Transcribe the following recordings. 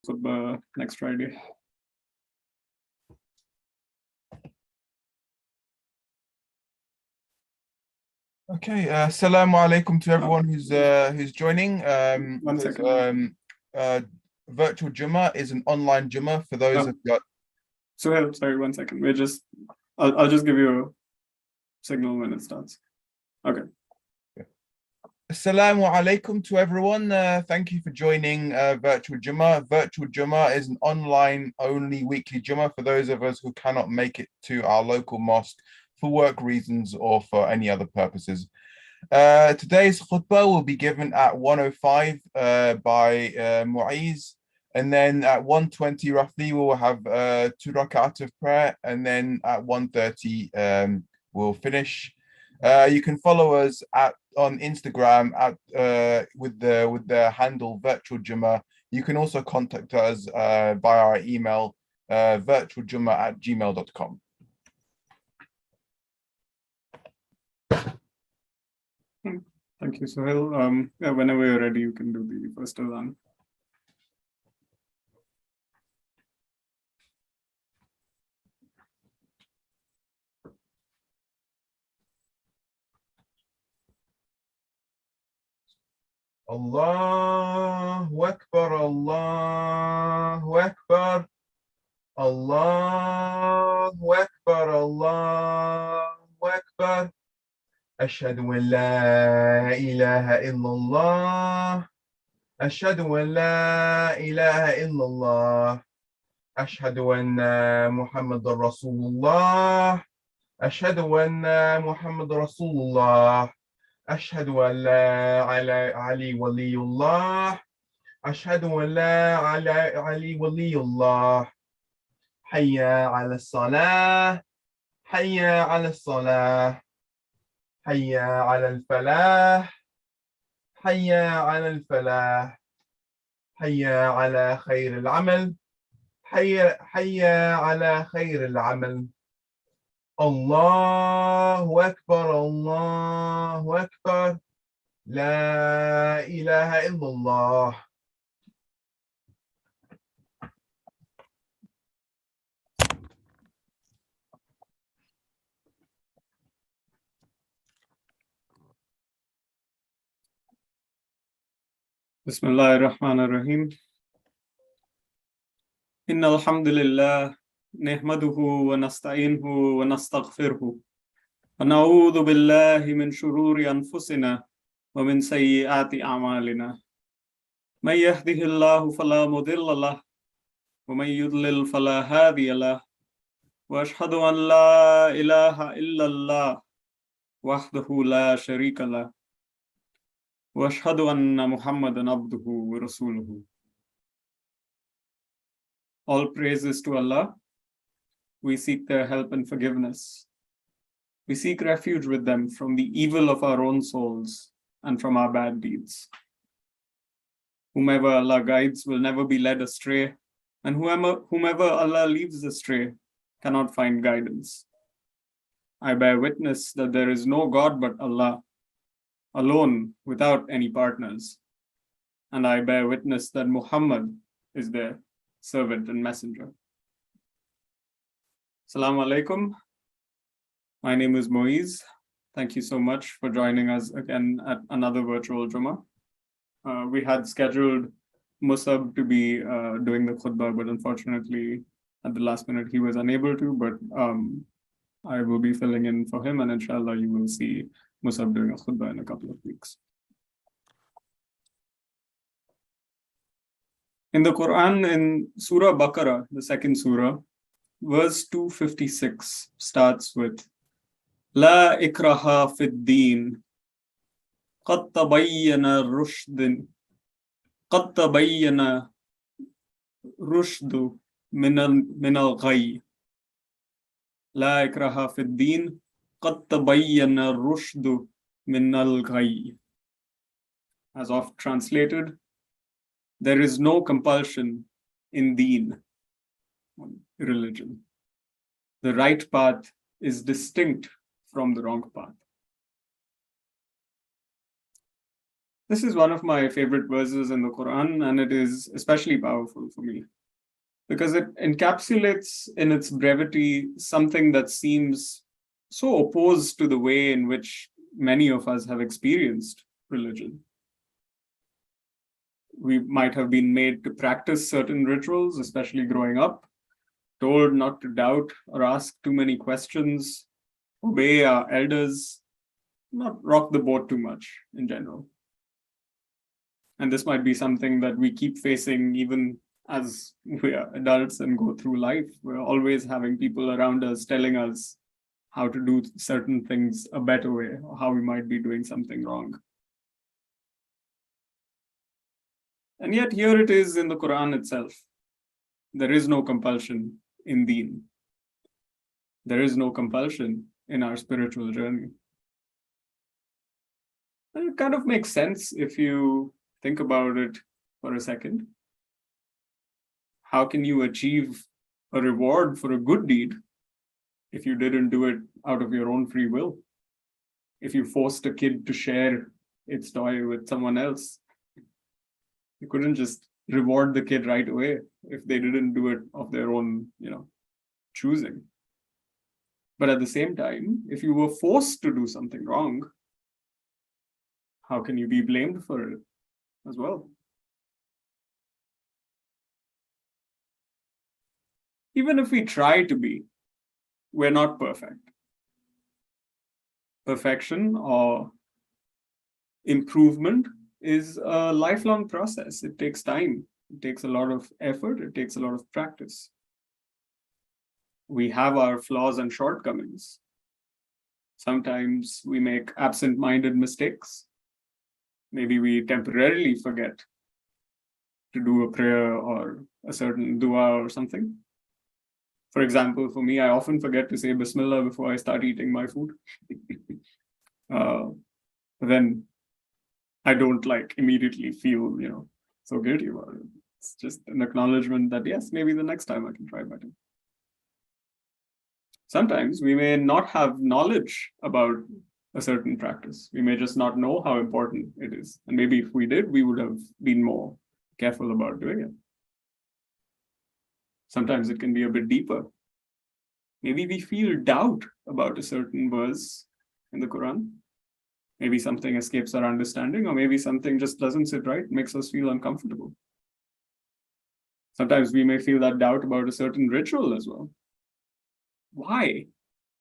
khutbah next Friday. Okay, assalamu alaikum to everyone who's joining. One second. Virtual Jumaa is an online Jumaa for those who've got. Suhail, sorry, 1 second. I'll just give you a signal when it starts. Okay. Assalamu alaikum to everyone. Thank you for joining Virtual Jumaa. Virtual Jumaa is an online only weekly Jumaa for those of us who cannot make it to our local mosque for work reasons or for any other purposes. Today's khutbah will be given at 1:05 by Mu'iz, and then at 1:20 roughly we'll have 2 rakat of prayer, and then at 1:30 we'll finish. You can follow us on Instagram with the handle Virtual Jumaa. You can also contact us via our email virtualjummaa@gmail.com. Thank you, Suhail. Whenever you're ready, you can do the first adhan. Allahu Akbar, Allahu Akbar, Allahu Akbar, Allahu Akbar. أشهد أن لا إله إلا الله أشهد أن لا إله إلا الله أشهد أن محمد رسول الله أشهد أن محمد رسول الله أشهد أن لا علي ولي الله أشهد أن لا علي ولي الله حي على الصلاة حي على الصلاة حي على الفلاح حي على الفلاح حي على خير العمل حي على خير العمل الله أكبر الله أكبر لا إله إلا الله. Bismillah ar-Rahman ar-Rahim. Inna alhamdulillah, nehmaduhu wa nasta'inuhu wa nastaghfiruhu. Wa na'udhu billahi min shururi anfusina wa min sayyiati a'malina. Man yahdihillahu fala mudilla lah, wa man yudlil fala hadiya lah. Wa ashhadu an la ilaha illallah, wahdahu la sharika lah. وأشهد أن محمدًا عبده ورسوله. All praises to Allah. We seek their help and forgiveness. We seek refuge with them from the evil of our own souls and from our bad deeds. Whomever Allah guides will never be led astray, and whomever Allah leaves astray cannot find guidance. I bear witness that there is no God but Allah, alone without any partners, and I bear witness that Muhammad is their servant and messenger. Assalamu alaikum. My name is Mu'iz. Thank you so much for joining us again at another virtual Jumaa. We had scheduled Musab to be doing the khutbah, but unfortunately at the last minute he was unable to, but I will be filling in for him, and inshallah you will see Musab doing a khutbah in a couple of weeks. In the Quran, in Surah Baqarah, the second surah, verse 256 starts with La ikraha fid deen qad tabayyana rushdu min al-ghayy. La ikraha fid deen قد تبين الرشد من الغي. As oft translated, there is no compulsion in deen, religion. The right path is distinct from the wrong path. This is one of my favorite verses in the Quran, and it is especially powerful for me because it encapsulates in its brevity something that seems so opposed to the way in which many of us have experienced religion. We might have been made to practice certain rituals, especially growing up, told not to doubt or ask too many questions, obey our elders, not rock the boat too much in general. And this might be something that we keep facing even as we are adults and go through life. We're always having people around us telling us how to do certain things a better way, or how we might be doing something wrong. And yet here it is in the Quran itself. There is no compulsion in deen. There is no compulsion in our spiritual journey. And it kind of makes sense if you think about it for a second. How can you achieve a reward for a good deed if you didn't do it out of your own free will? If you forced a kid to share its toy with someone else, you couldn't just reward the kid right away if they didn't do it of their own, choosing. But at the same time, if you were forced to do something wrong, how can you be blamed for it as well? Even if we try to be, we're not perfect. Perfection or improvement is a lifelong process. It takes time. It takes a lot of effort. It takes a lot of practice. We have our flaws and shortcomings. Sometimes we make absent-minded mistakes. Maybe we temporarily forget to do a prayer or a certain dua or something. For example, for me, I often forget to say Bismillah before I start eating my food. Then I don't immediately feel, so guilty about it. It's just an acknowledgement that, yes, maybe the next time I can try better. Sometimes we may not have knowledge about a certain practice. We may just not know how important it is. And maybe if we did, we would have been more careful about doing it. Sometimes it can be a bit deeper. Maybe we feel doubt about a certain verse in the Quran. Maybe something escapes our understanding, or maybe something just doesn't sit right, makes us feel uncomfortable. Sometimes we may feel that doubt about a certain ritual as well. Why?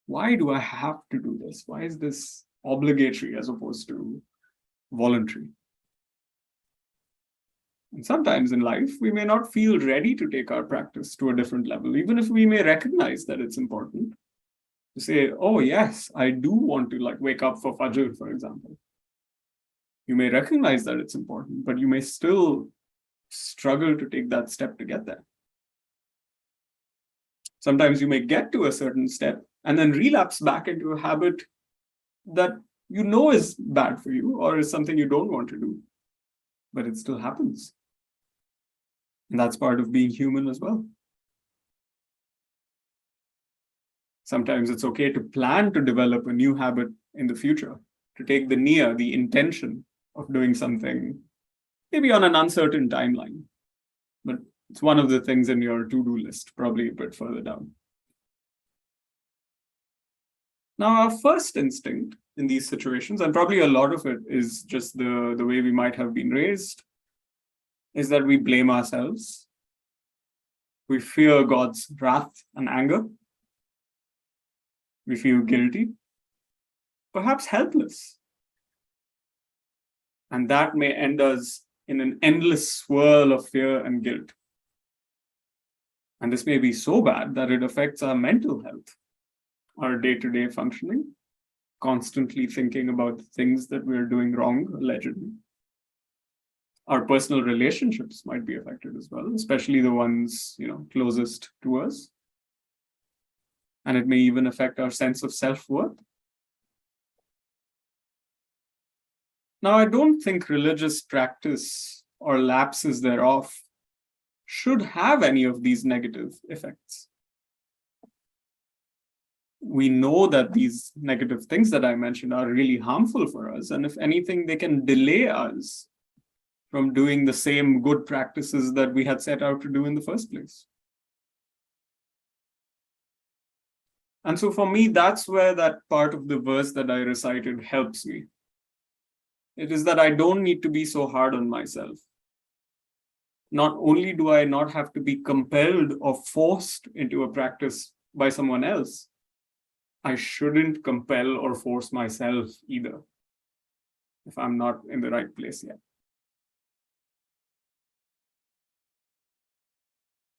Why do I have to do this? Why is this obligatory as opposed to voluntary? And sometimes in life, we may not feel ready to take our practice to a different level, even if we may recognize that it's important. To say, oh yes, I do want to wake up for Fajr, for example. You may recognize that it's important, but you may still struggle to take that step to get there. Sometimes you may get to a certain step and then relapse back into a habit that you know is bad for you or is something you don't want to do, but it still happens. And that's part of being human as well. Sometimes it's okay to plan to develop a new habit in the future, to take the niyyah, the intention of doing something, maybe on an uncertain timeline. But it's one of the things in your to-do list, probably a bit further down. Now, our first instinct in these situations, and probably a lot of it is just the way we might have been raised, is that we blame ourselves. We fear God's wrath and anger. We feel guilty, perhaps helpless. And that may end us in an endless swirl of fear and guilt. And this may be so bad that it affects our mental health, our day-to-day functioning, constantly thinking about the things that we're doing wrong, allegedly. Our personal relationships might be affected as well, especially the ones, closest to us. And it may even affect our sense of self-worth. Now, I don't think religious practice or lapses thereof should have any of these negative effects. We know that these negative things that I mentioned are really harmful for us. And if anything, they can delay us from doing the same good practices that we had set out to do in the first place. And so for me, that's where that part of the verse that I recited helps me. It is that I don't need to be so hard on myself. Not only do I not have to be compelled or forced into a practice by someone else, I shouldn't compel or force myself either if I'm not in the right place yet.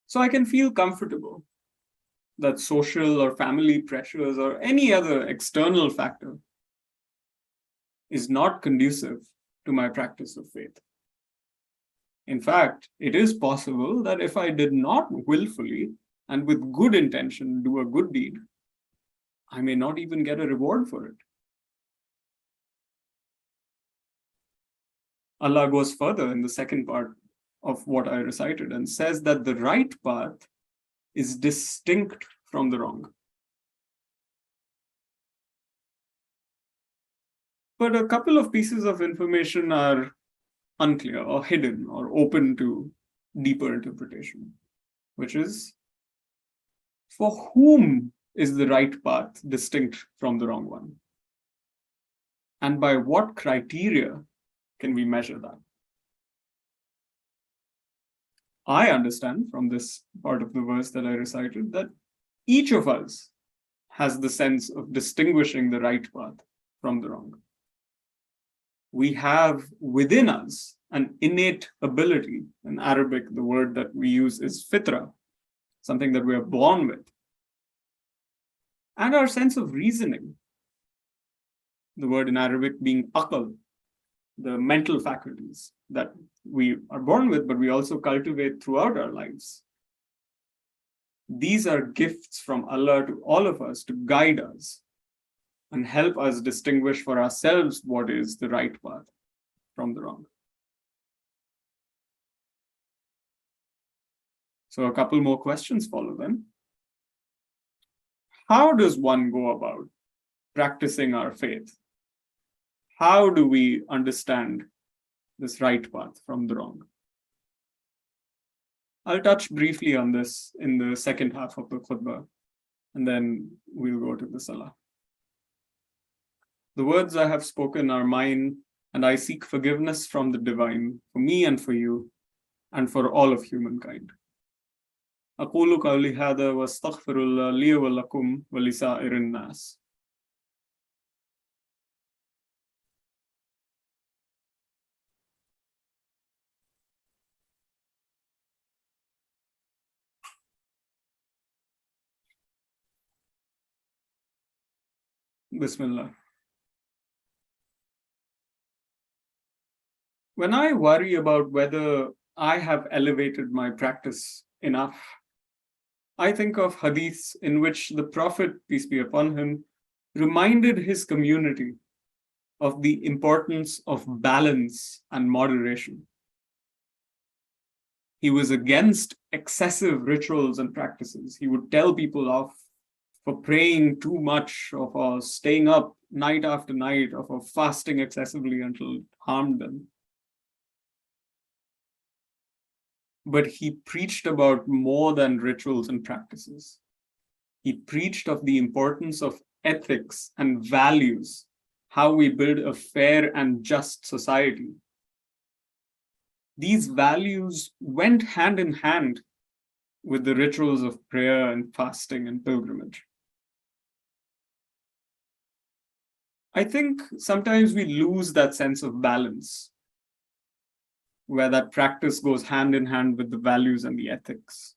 So I can feel comfortable that social or family pressures or any other external factor is not conducive to my practice of faith. In fact, it is possible that if I did not willfully and with good intention do a good deed, I may not even get a reward for it. Allah goes further in the second part of what I recited and says that the right path is distinct from the wrong. But a couple of pieces of information are unclear or hidden or open to deeper interpretation, which is, for whom is the right path distinct from the wrong one? And by what criteria can we measure that? I understand from this part of the verse that I recited that each of us has the sense of distinguishing the right path from the wrong. We have within us an innate ability. In Arabic, the word that we use is fitra, something that we are born with. And our sense of reasoning, the word in Arabic being aql, the mental faculties that we are born with, but we also cultivate throughout our lives. These are gifts from Allah to all of us to guide us and help us distinguish for ourselves what is the right path from the wrong. So a couple more questions follow then. How does one go about practicing our faith? How do we understand this right path from the wrong? I'll touch briefly on this in the second half of the khutbah, and then we'll go to the salah. The words I have spoken are mine, and I seek forgiveness from the divine for me and for you, and for all of humankind. أقول قولي هذا واستغفر الله لي ولكم ولسائر الناس. Bismillah. When I worry about whether I have elevated my practice enough, I think of hadiths in which the Prophet, peace be upon him, reminded his community of the importance of balance and moderation. He was against excessive rituals and practices. He would tell people off for praying too much, or for staying up night after night, or for fasting excessively until it harmed them. But he preached about more than rituals and practices. He preached of the importance of ethics and values, how we build a fair and just society. These values went hand in hand with the rituals of prayer and fasting and pilgrimage. I think sometimes we lose that sense of balance, where that practice goes hand in hand with the values and the ethics.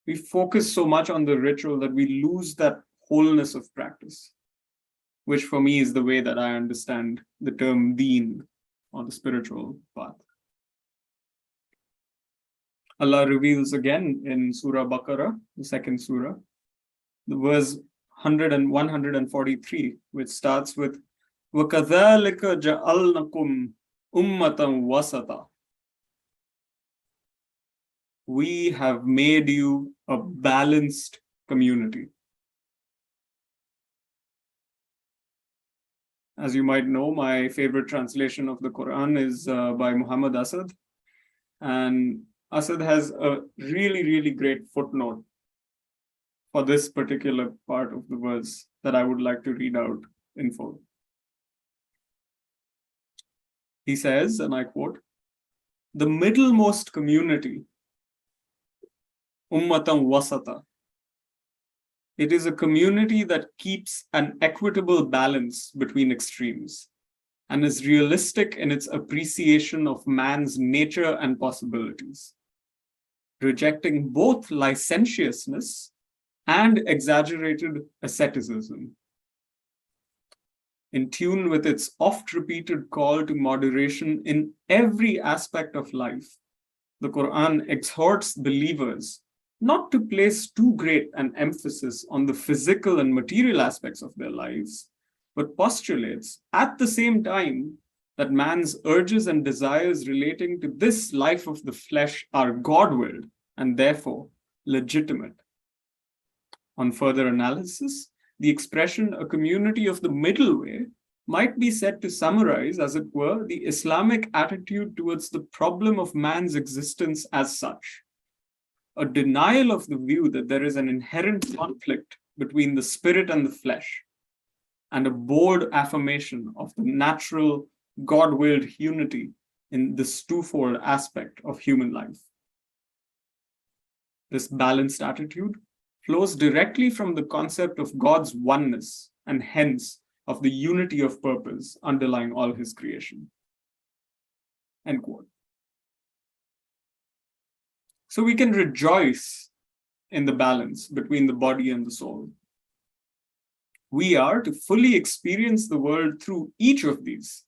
We focus so much on the ritual that we lose that wholeness of practice, which for me is the way that I understand the term deen, or the spiritual path. Allah reveals again in Surah Baqarah, the second surah, the verse 100 and 143, which starts with وَكَذَلِكَ جَعَلْنَكُمْ أُمَّةً وَسَطًا. We have made you a balanced community. As you might know, my favorite translation of the Quran is by Muhammad Asad. And Asad has a really, really great footnote for this particular part of the verse that I would like to read out in full. He says, and I quote, "The middlemost community, ummatam wasata, it is a community that keeps an equitable balance between extremes and is realistic in its appreciation of man's nature and possibilities, rejecting both licentiousness and exaggerated asceticism. In tune with its oft-repeated call to moderation in every aspect of life, the Quran exhorts believers not to place too great an emphasis on the physical and material aspects of their lives, but postulates at the same time that man's urges and desires relating to this life of the flesh are God-willed and therefore legitimate. On further analysis, the expression a community of the middle way might be said to summarize, as it were, the Islamic attitude towards the problem of man's existence as such. A denial of the view that there is an inherent conflict between the spirit and the flesh, and a bold affirmation of the natural, God-willed unity in this twofold aspect of human life. This balanced attitude flows directly from the concept of God's oneness and hence of the unity of purpose underlying all his creation." End quote. So we can rejoice in the balance between the body and the soul. We are to fully experience the world through each of these,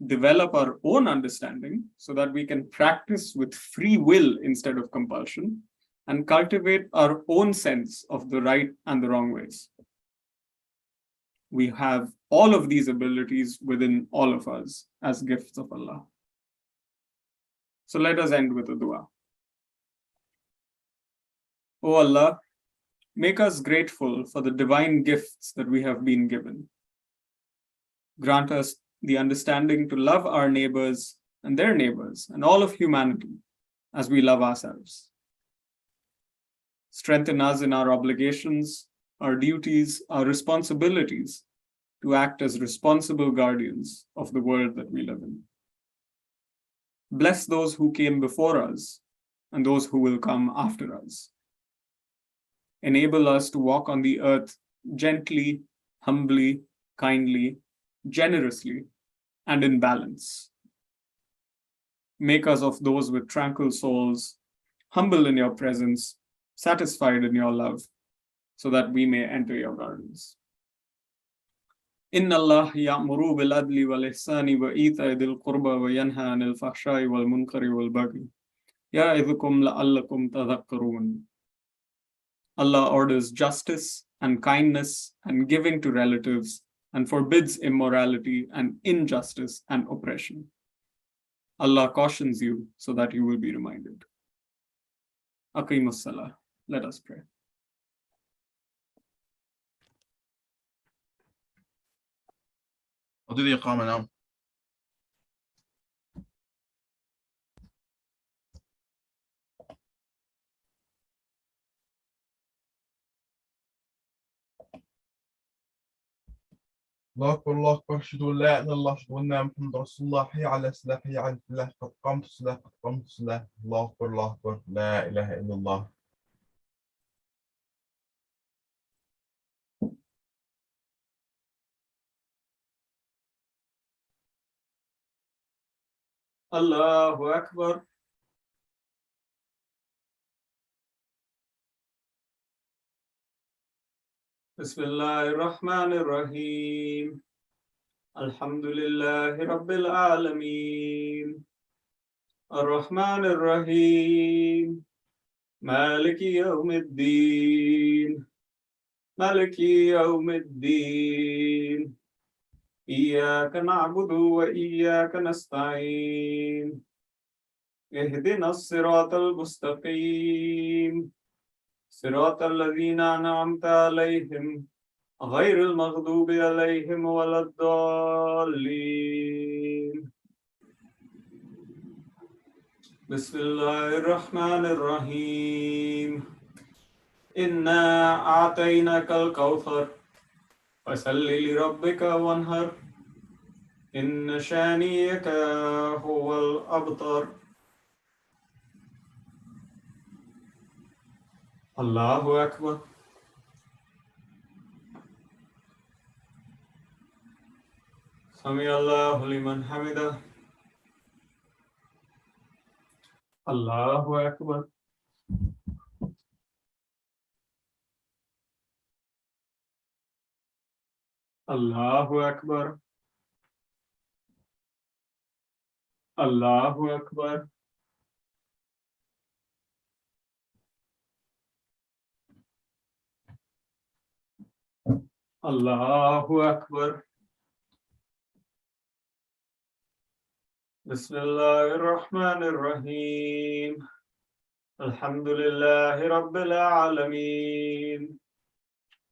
develop our own understanding so that we can practice with free will instead of compulsion, and cultivate our own sense of the right and the wrong ways. We have all of these abilities within all of us as gifts of Allah. So let us end with a dua. O Allah, make us grateful for the divine gifts that we have been given. Grant us the understanding to love our neighbors and their neighbors and all of humanity as we love ourselves. Strengthen us in our obligations, our duties, our responsibilities to act as responsible guardians of the world that we live in. Bless those who came before us and those who will come after us. Enable us to walk on the earth gently, humbly, kindly, generously, and in balance. Make us of those with tranquil souls, humble in your presence, satisfied in your love, so that we may enter your gardens. Inna Allah ya'muru bil adli wal ihsani wa ita'i dhil qurba wa yanha 'anil fahsha'i wal munkari wal baghi ya'idhukum la'allakum tadhakkarun. Allah orders justice and kindness and giving to relatives and forbids immorality and injustice and oppression. Allah cautions you so that you will be reminded. Aqimus salah. Let us pray. I'll do the Iqama now. الله أكبر الله أكبر أشهد أن لا إله إلا الله أشهد أن محمدا رسول الله حي على الصلاة حي على الفلاح قد قامت الصلاة قد قامت الصلاة الله أكبر الله أكبر لا إله إلا الله. Allahu Akbar. Bismillahir Rahmanir Rahim. Alhamdulillahi Rabbil Alameen. Ar-Rahmanir Rahim. Maliki Yawmiddin. Maliki Yawmiddin. إياك نعبد وإياك نستعين اهدنا الصراط المستقيم صراط الذين أنعمت عليهم غير المغضوب عليهم ولا الضالين. بسم الله الرحمن الرحيم. إنا أعطيناك الكوثر فصل لربك وانهر إن شانئك هو الأبتر. الله أكبر. سمع الله لمن حمده. الله أكبر. الله أكبر. الله أكبر. الله أكبر. بسم الله الرحمن الرحيم. الحمد لله رب العالمين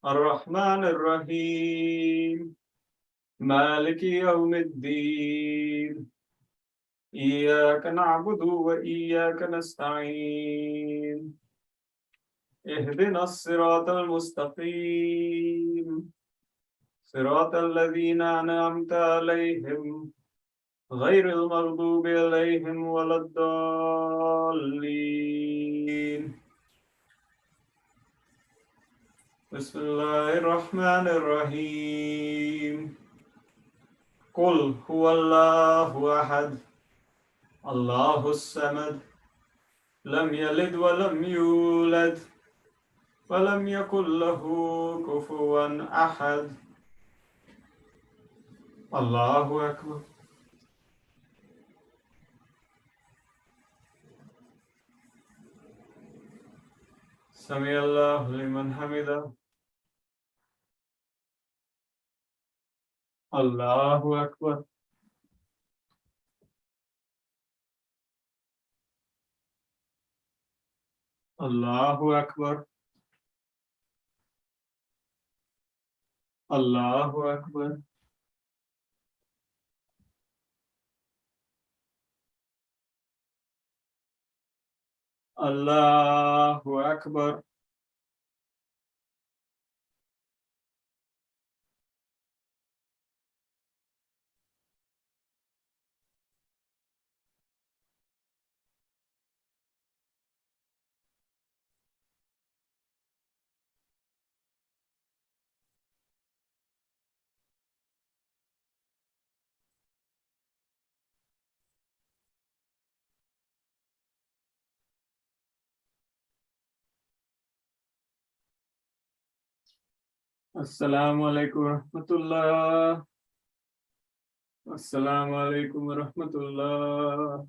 الرحمن الرحيم مالك يوم الدين إياك نعبد وإياك نستعين اهدنا الصراط المستقيم صراط الذين أنعمت عليهم غير المغضوب عليهم ولا الضالين. بسم الله الرحمن الرحيم. قل هو الله أحد الله الصمد لم يلد ولم يولد ولم يكن له كفوا أحد. الله أكبر. سمع الله لمن حمده. الله أكبر. الله أكبر. الله أكبر. الله أكبر. السلام عليكم ورحمة الله. السلام عليكم ورحمة الله.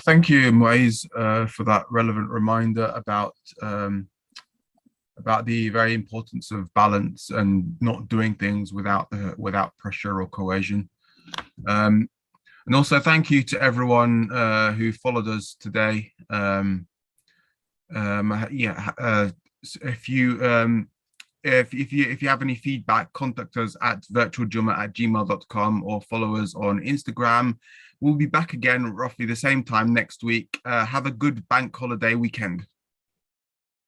Thank you, Muiz, for that relevant reminder about the very importance of balance and not doing things without pressure or coercion. And also thank you to everyone who followed us today. If you have any feedback, contact us at virtualjumma@gmail.com or follow us on Instagram. We'll be back again roughly the same time next week. Have a good bank holiday weekend.